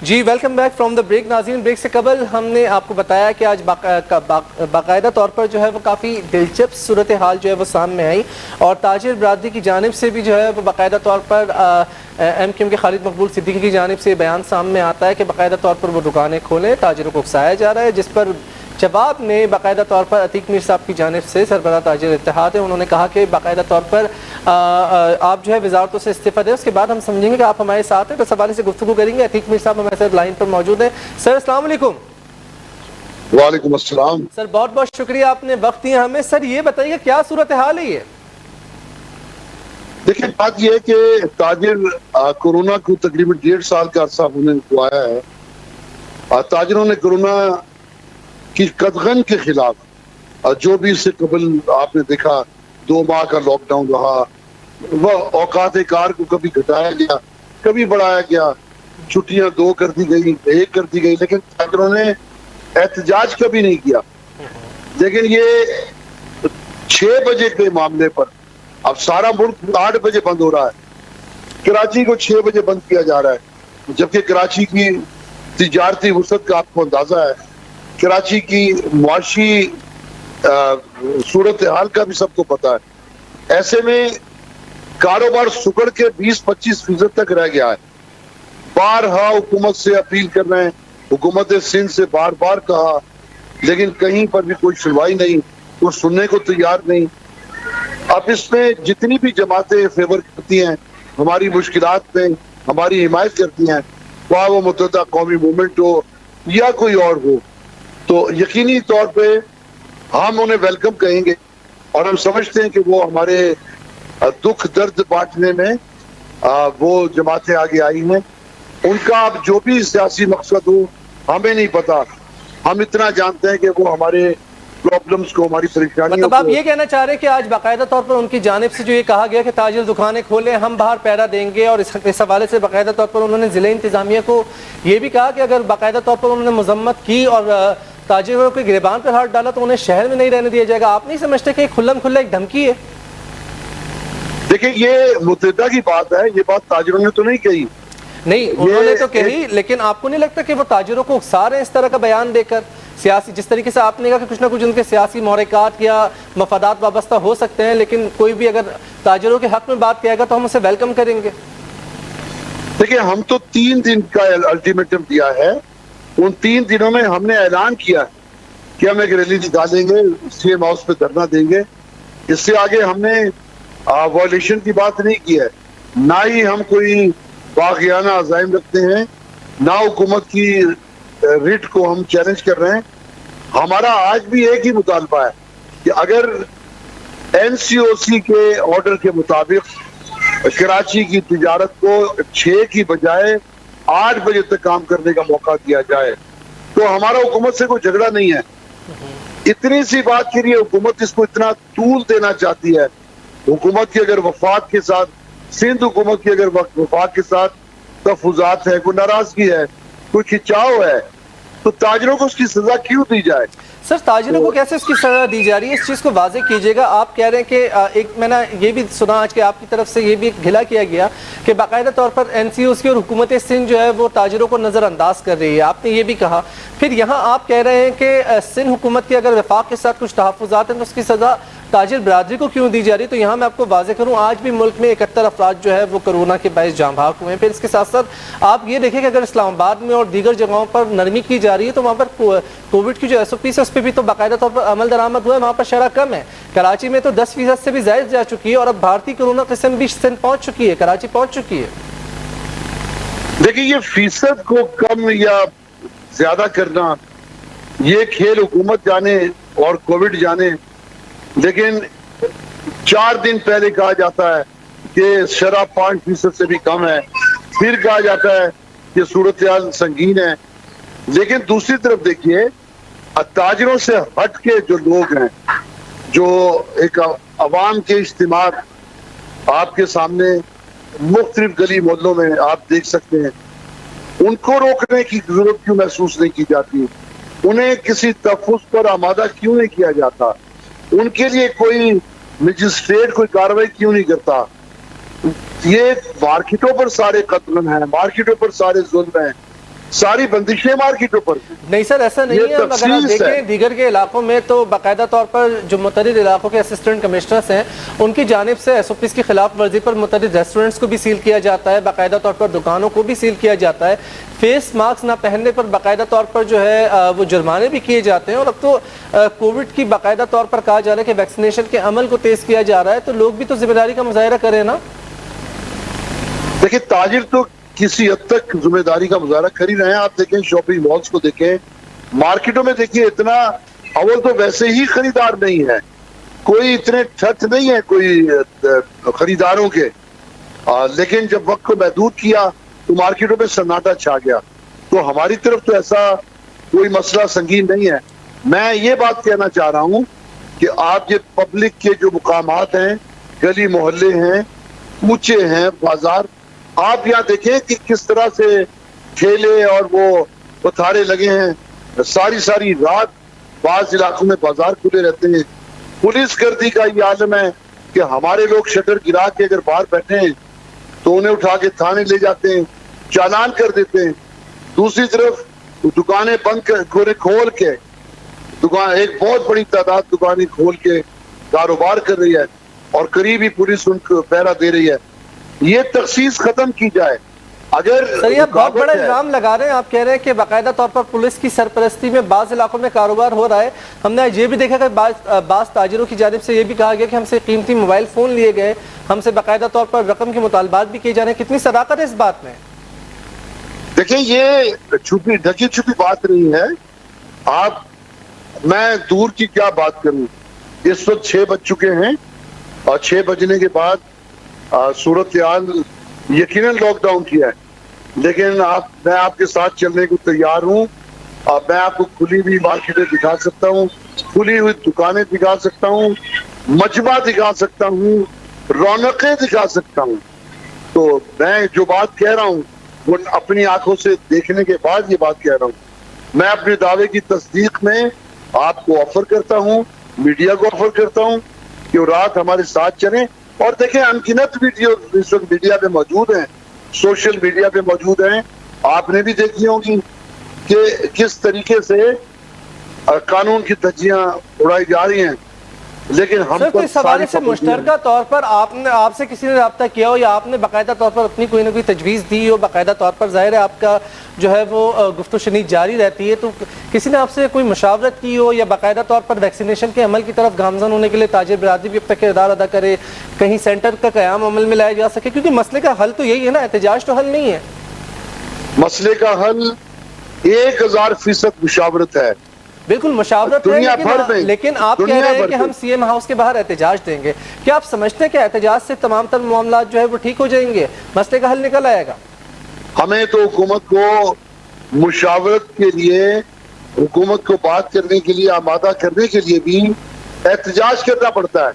G welcome back from the break. ناظرین, break سے قبل ہم نے آپ کو بتایا کہ آج باقاعدہ طور پر جو ہے وہ کافی دلچسپ صورتحال جو ہے وہ سامنے آئی, اور تاجر برادری کی جانب سے بھی جو ہے وہ باقاعدہ طور پر ایم کیو ایم کے خالد مقبول صدیقی کی جانب سے بیان سامنے آتا ہے کہ باقاعدہ طور پر وہ دکانیں کھولیں, تاجروں کو اکسایا جا رہا ہے, جس پر جواب میں باقاعدہ طور پر عتیق میر صاحب کی جانب سے سربراہ تاجر اتحاد ہے, انہوں نے کہا کہ باقاعدہ طور پر آپ جو ہے وزارتوں سے استعفیٰ دیں, اس کے بعد ہم سمجھیں گے کہ آپ ہمارے ساتھ ہیں, تو اس حوالے سے گفتگو کریں گے. عتیق میر صاحب ہمارے ساتھ لائن پر موجود ہیں. سر السلام علیکم. وعلیکم السلام. سر بہت بہت شکریہ, آپ نے وقت دیا ہمیں. سر یہ بتائیے کیا صورتحال ہے یہ؟ دیکھیں, بات یہ ہے کہ تاجر کورونا کو تقریباً 1.5 سال کا عرصہ ہونے کو آیا ہے. تاجروں نے کورونا کی قدغن کے خلاف جو بھی اس سے قبل آپ نے دیکھا 2 ماہ کا لاک ڈاؤن رہا, وہ اوقات کار کو کبھی گھٹایا گیا, کبھی بڑھایا گیا, چھٹیاں 2 کر دی گئی, 1 کر دی گئی, لیکن تاجروں نے احتجاج کبھی نہیں کیا. لیکن یہ 6 بجے کے معاملے پر اب سارا ملک 8 بجے بند ہو رہا ہے, کراچی کو 6 بجے بند کیا جا رہا ہے, جبکہ کراچی کی تجارتی وسعت کا آپ کو اندازہ ہے, کراچی کی معاشی صورتحال کا بھی سب کو پتا ہے. ایسے میں کاروبار سکڑ کے 20-25% تک رہ گیا ہے. بارہا حکومت سے اپیل کر رہے ہیں, حکومت سندھ سے بار بار کہا, لیکن کہیں پر بھی کوئی سنوائی نہیں, کوئی سننے کو تیار نہیں. اب اس میں جتنی بھی جماعتیں فیور کرتی ہیں, ہماری مشکلات میں ہماری حمایت کرتی ہیں, خواہ وہ متحدہ قومی موومنٹ ہو یا کوئی اور ہو, تو یقینی طور پہ ہم انہیں ویلکم کہیں گے, اور ہم سمجھتے ہیں کہ وہ ہمارے دکھ درد بانٹنے میں وہ جماعتیں آگے آئی ہیں. ان کا اب جو بھی سیاسی مقصد ہو ہمیں نہیں پتا, ہم اتنا جانتے ہیں کہ وہ ہمارے پرابلمز کو, ہماری پریشانیوں کو, مطلب آپ یہ کہنا چاہ رہے ہیں کہ آج باقاعدہ طور پر ان کی جانب سے جو یہ کہا گیا کہ تاجر دکانیں کھولیں, ہم باہر پیرا دیں گے, اور اس حوالے سے باقاعدہ طور پر انہوں نے ضلع انتظامیہ کو یہ بھی کہا کہ اگر باقاعدہ طور پر انہوں نے مذمت کی اور تاجروں کے گریبان پر ہاتھ ڈالا تو انہیں شہر میں نہیں رہنے دیا جائے گا. آپ نہیں سمجھتے کہ کھلم کھلا ایک دھمکی ہے؟ دیکھیں, یہ متحدہ کی بات ہے, یہ بات تاجروں نے تو نہیں کہی. نہیں, انہوں نے تو کہی, لیکن آپ کو نہیں لگتا کہ وہ تاجروں کو اکسا رہے ہیں اس طرح کا بیان دے کر؟ سیاسی, جس طریقے سے آپ نے کہا کہ کچھ نہ کچھ ان کے سیاسی محرکات یا مفادات وابستہ ہو سکتے ہیں, لیکن کوئی بھی اگر تاجروں کے حق میں بات کہے گا تو ہم اسے ویلکم کریں گے. دیکھیں, ہم تو 3 دن کا الٹیمیٹم دیا ہے. ان 3 دنوں میں ہم نے اعلان کیا کہ ہم ایک ریلی نکالیں گے, سی ایم ہاؤس پہ دھرنا دیں گے. اس سے آگے ہم نے وائلیشن کی بات نہیں کی ہے, نہ ہی ہم کوئی باغیانہ عزائم رکھتے ہیں, نہ حکومت کی ریٹ کو ہم چیلنج کر رہے ہیں. ہمارا آج بھی ایک ہی مطالبہ ہے کہ اگر این سی او سی کے آرڈر کے مطابق کراچی کی تجارت کو 6 کی بجائے 8 بجے تک کام کرنے کا موقع دیا جائے, تو ہمارا حکومت سے کوئی جھگڑا نہیں ہے. اتنی سی بات کے لیے حکومت اس کو اتنا طول دینا چاہتی ہے. حکومت کی اگر وفاق کے ساتھ, سندھ حکومت کی اگر وفاق کے ساتھ تفوضات ہے, کوئی ناراضگی ہے, کوئی کھچاؤ ہے, تو تاجروں کو اس کی سزا کیوں دی جائے؟ سر تاجروں کو کیسے اس کی سزا دی جا رہی ہے, اس چیز کو واضح کیجیے گا. آپ کہہ رہے ہیں کہ ایک میں نے یہ بھی سنا آج کہ آپ کی طرف سے یہ بھی گھلا کیا گیا کہ باقاعدہ طور پر این سی اوز کی اور حکومت سندھ جو ہے وہ تاجروں کو نظر انداز کر رہی ہے, آپ نے یہ بھی کہا. پھر یہاں آپ کہہ رہے ہیں کہ سندھ حکومت کے اگر وفاق کے ساتھ کچھ تحفظات ہیں تو اس کی سزا تاجر برادری کو کیوں دی جا رہی ہے. تو یہاں میں آپ کو واضح کروں, آج بھی ملک میں 71 افراد جو ہے وہ کرونا کے باعث جاں بحق ہوئے ہیں. پھر اس کے ساتھ ساتھ آپ یہ دیکھیں کہ اگر اسلام آباد میں اور دیگر جگہوں پر نرمی کی جا رہی ہے تو وہاں پر کووڈ کی جو ایس او پی ہے اس پہ بھی تو باقاعدہ طور پر عمل درآمد ہوا ہے, وہاں پر شرح کم ہے. کراچی میں تو 10% سے بھی زائد جا چکی ہے, اور اب بھارتی کرونا قسم بھی سندھ پہنچ چکی ہے, کراچی پہنچ چکی ہے. دیکھیں, یہ فیصد کو کم یا زیادہ کرنا یہ کھیل حکومت جانے اور کووڈ جانے, لیکن 4 دن پہلے کہا جاتا ہے کہ شرح 5% سے بھی کم ہے, پھر کہا جاتا ہے کہ صورتحال سنگین ہے. لیکن دوسری طرف دیکھیے, تاجروں سے ہٹ کے جو لوگ ہیں, جو ایک عوام کے اجتماع آپ کے سامنے مختلف گلی محلوں میں آپ دیکھ سکتے ہیں, ان کو روکنے کی ضرورت کیوں محسوس نہیں کی جاتی؟ انہیں کسی تحفظ پر آمادہ کیوں نہیں کیا جاتا؟ ان کے لیے کوئی مجسٹریٹ کوئی کارروائی کیوں نہیں کرتا؟ یہ مارکیٹوں پر سارے قتل ہیں, مارکیٹوں پر سارے ظلم ہیں. सारी बंदिशें मार्केटों पर। नहीं सर, ऐसा नहीं ये है। अगर आप तफसील है। देखें दीगर के इलाकों में तो बाकायदा तौर पर जो मुतअद्दिद इलाकों के असिस्टेंट कमिश्नर्स हैं उनकी जानिब से SOPs की खिलाफ वर्जी पर मुतअद्दिद रेस्टोरेंट्स को भी सील किया जाता है, बाकायदा तौर पर दुकानों को भी सील किया जाता है, फेस मास्क ना पहनने पर बाकायदा तौर पर जो है वो जुर्माने भी किए जाते हैं। और अब तो कोविड की बाकायदा तौर पर कहा जा रहा है कि वैक्सीनेशन के अमल को तेज किया जा रहा है, तो लोग भी तो जिम्मेदारी का मुजाहिरा करें ना। देखिए ताजिर तो किसी हद तक जिम्मेदारी का मुजाहरा कर ही रहे हैं। आप देखें शॉपिंग मॉल्स को देखें, मार्केटों में देखिए, इतना अव्वल तो वैसे ही खरीदार नहीं है, कोई इतने ठट नहीं है कोई खरीदारों के, लेकिन जब वक्त को महदूद किया तो मार्केटों में सन्नाटा छा गया। तो हमारी तरफ तो ऐसा कोई मसला संगीन नहीं है। मैं ये बात कहना चाह रहा हूँ कि आप ये पब्लिक के जो मुकामात हैं, गली मोहल्ले हैं, कूचे हैं, बाजार, आप यहाँ देखें कि किस तरह से ठेले और वो पथारे लगे हैं, सारी रात बाज इलाकों में बाजार खुले रहते हैं। पुलिस गर्दी का ये आलम है कि हमारे लोग शटर गिरा के अगर बाहर बैठे हैं तो उन्हें उठा के थाने ले जाते हैं, चालान कर देते हैं। दूसरी तरफ दुकानें बंद कर खोल के दुकान, एक बहुत बड़ी तादाद दुकानें खोल के कारोबार कर रही है और करीब ही पुलिस उनको पहरा दे रही है। ये तखसीस खत्म की जाए। अगर सर ये बहुत बड़ा इल्जाम लगा रहे हैं, आप कह रहे हैं कि बाकायदा तौर पर पुलिस की सरपरस्ती में बाज़ इलाकों में कारोबार हो रहा है। हमने ये भी देखा कि बाज़ ताजिरों की जानिब से ये भी कहा गया कि हमसे कीमती मोबाइल फ़ोन लिए गए, हमसे बाकायदा तौर पर रकम के मुतालबात भी किए जा रहे हैं। कितनी सदाकत है इस बात में? देखिए ये छुपी ढकी छुपी बात नहीं है। मैं दूर की क्या बात करूं, इस वक्त 6 बज चुके हैं और 6 बजने के बाद सूरत हाल यकीनन लॉकडाउन किया है, लेकिन मैं आपके साथ चलने को तैयार हूँ। मैं आपको खुली हुई मार्केटें दिखा सकता हूँ, खुली हुई दुकानें दिखा सकता हूँ, मजमा दिखा सकता हूँ, रौनकें दिखा सकता हूँ। तो मैं जो बात कह रहा हूँ वो अपनी आंखों से देखने के बाद ये बात कह रहा हूँ। मैं अपने दावे की तस्दीक में आपको ऑफर करता हूँ, मीडिया को ऑफर करता हूँ कि वो रात हमारे साथ चलें। और देखें अनगिनत वीडियो इस वक्त मीडिया पे मौजूद हैं, सोशल मीडिया पे मौजूद हैं, आपने भी देखी होंगी कि किस तरीके से कानून की धज्जियां उड़ाई जा रही हैं। लेकिन हम सर, इस हवाले से मुश्तरका तौर पर आपसे किसी ने रब्ता किया हो या आपने बाकायदा तौर पर अपनी कोई ना कोई तजवीज़ दी हो? बाकायदा तौर पर ज़ाहिर है आपका जो है वो गुफ्तगू शनीद जारी रहती है, तो किसी ने आपसे कोई मशावरत की हो या बाकायदा तौर पर वैक्सीनेशन के अमल की तरफ गामज़न होने के लिए ताजिर बिरादरी भी अब तक किरदार अदा करे, कहीं सेंटर का क़याम अमल में लाया जा सके? क्योंकि मसले का हल तो यही है ना, एहतजाज तो हल नहीं है। मसले का हल 1000% मुशावरत है। बिल्कुल मुशावरत है, लेकिन आप कह रहे हैं कि हम CM हाउस के बाहर एहतजाज देंगे। क्या आप समझते हैं कि एहतजाज से तमाम तर मामला जो है वो ठीक हो जाएंगे, मसले का हल निकल आएगा? हमें तो हुकूमत को मुशावरत के लिए, हुकूमत को बात करने के लिए, आमादा करने के लिए भी एहतजाज करना पड़ता है।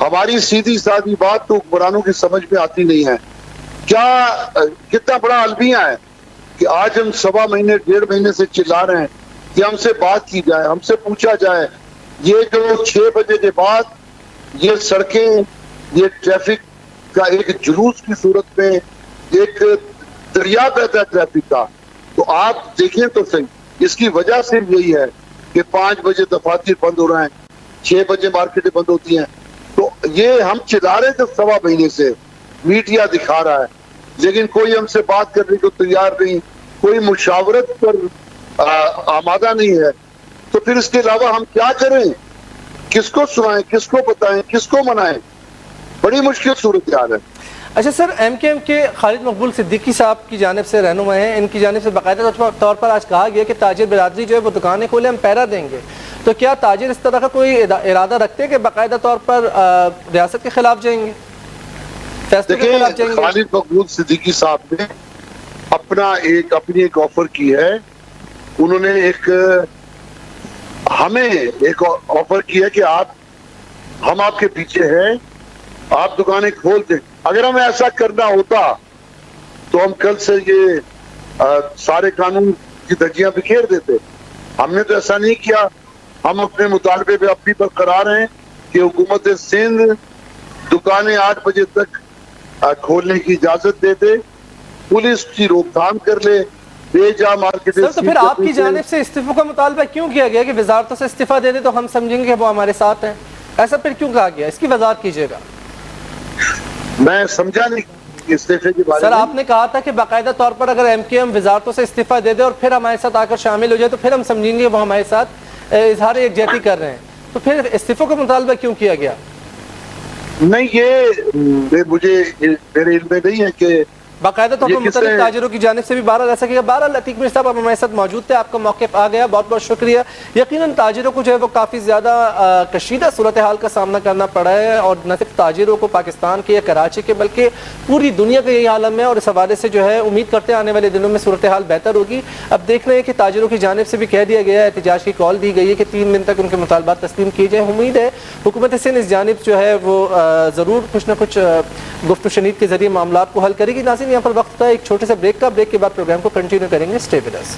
हमारी सीधी सादी बात तो हुक्मरानों की समझ में आती नहीं है। कितना बड़ा अलमिया है कि आज हम 1.25 महीने 1.5 महीने से चिल्ला रहे हैं कि हमसे बात की जाए, हमसे पूछा जाए। ये जो 6 बजे के बाद ये सड़कें, ये ट्रैफिक का एक जुलूस की सूरत में एक दरिया बहता है ट्रैफिक का, तो आप देखें तो सही, इसकी वजह से यही है कि 5 बजे दफातर बंद हो रहे हैं, 6 बजे मार्केटें बंद होती हैं। तो ये हम चिल्ला रहे थे 1.25 महीने से, मीडिया दिखा रहा है, लेकिन कोई हमसे बात करने को तैयार नहीं, कोई मुशावरत पर आमादा नहीं है। तो फिर इसके अलावा हम क्या करें? किसको सुनाएं, किसको बताएं, किसको मनाएं? बड़ी मुश्किल सूरत हाल है। अच्छा सर, MKM के खालिद मकबूल सिद्दीकी साहब की जानिब से रहनुमा हैं, इनकी जानिब से बाकायदा तौर पर आज कहा गया कि ताजिर बिरादरी जो है वो दुकानें खोले, हम पहरा देंगे। तो क्या ताजिर इस तरह का कोई इरादा रखते हैं कि बाकायदा तौर पर रियासत के खिलाफ जाएंगे, फैसले के खिलाफ जाएंगे? खालिद मकबूल सिद्दीकी साहब ने अपनी एक ऑफर की है। उन्होंने हमें एक ऑफर की है कि हम आपके पीछे हैं, आप दुकानें खोल दें। अगर हमें ऐसा करना होता तो हम कल से ये सारे कानून की धज्जियां बिखेर देते। हमने तो ऐसा नहीं किया। हम अपने मुतालबे पे अब भी बरकरार हैं कि हुकूमत सिंध दुकानें 8 बजे तक खोलने की इजाजत दे दे, पुलिस की रोकथाम कर ले, बेजा मार्केट। सर तो फिर आपकी जानिब से इस्तीफों का मुतालबा क्यों किया गया कि वजारतों से इस्तीफा दे दे तो हम समझेंगे कि वो हमारे साथ हैं, ऐसा फिर क्यों कहा गया? इसकी वजाहत कीजिएगा। मैं समझा नहीं इस्तीफे के बारे सर में। आपने कहा था कि बाकायदा तौर पर अगर MKM वजारतों से इस्तीफा दे दे और फिर हमारे साथ आकर शामिल हो जाए तो फिर हम समझेंगे वो हमारे साथ इजहार यकजहती कर रहे हैं, तो फिर इस्तीफों का मुतालबा क्यों किया गया? नहीं, ये मुझे मेरे इल्म में नहीं है कि बाकायदा तौर पर मुतल्लिक़ ताजिरों की जानिब से भी बहरहाल ऐसा किया। बहरहाल अतीक मीर साहब आप हमारे साथ मौजूद थे, आपका मौक़िफ़ आ गया, बहुत बहुत शुक्रिया। यकीनन ताजिरों को जो है वो काफ़ी ज़्यादा कशीदा सूरत हाल का सामना करना पड़ा है, और न सिर्फ ताजिरों को पाकिस्तान के या कराची के बल्कि पूरी दुनिया का यही आलम है, और इस हवाले से जो है उम्मीद करते हैं आने वाले दिनों में सूरत हाल बेहतर होगी। अब देख रहे हैं कि ताजिरों की जानिब से भी कह दिया गया है, एहतजाज की कॉल दी गई है कि 3 दिन तक उनके मुतालबात तस्लीम किए जाए। उम्मीद है हुकूमत सिंध इस जानिब जो है वो ज़रूर कुछ ना कुछ गुफ्तगू शनीद के ज़रिए मामला को हल करेगी। नाज़रीन यहाँ पर वक्त था एक छोटे से ब्रेक का, ब्रेक के बाद प्रोग्राम को कंटिन्यू करेंगे। Stay with us.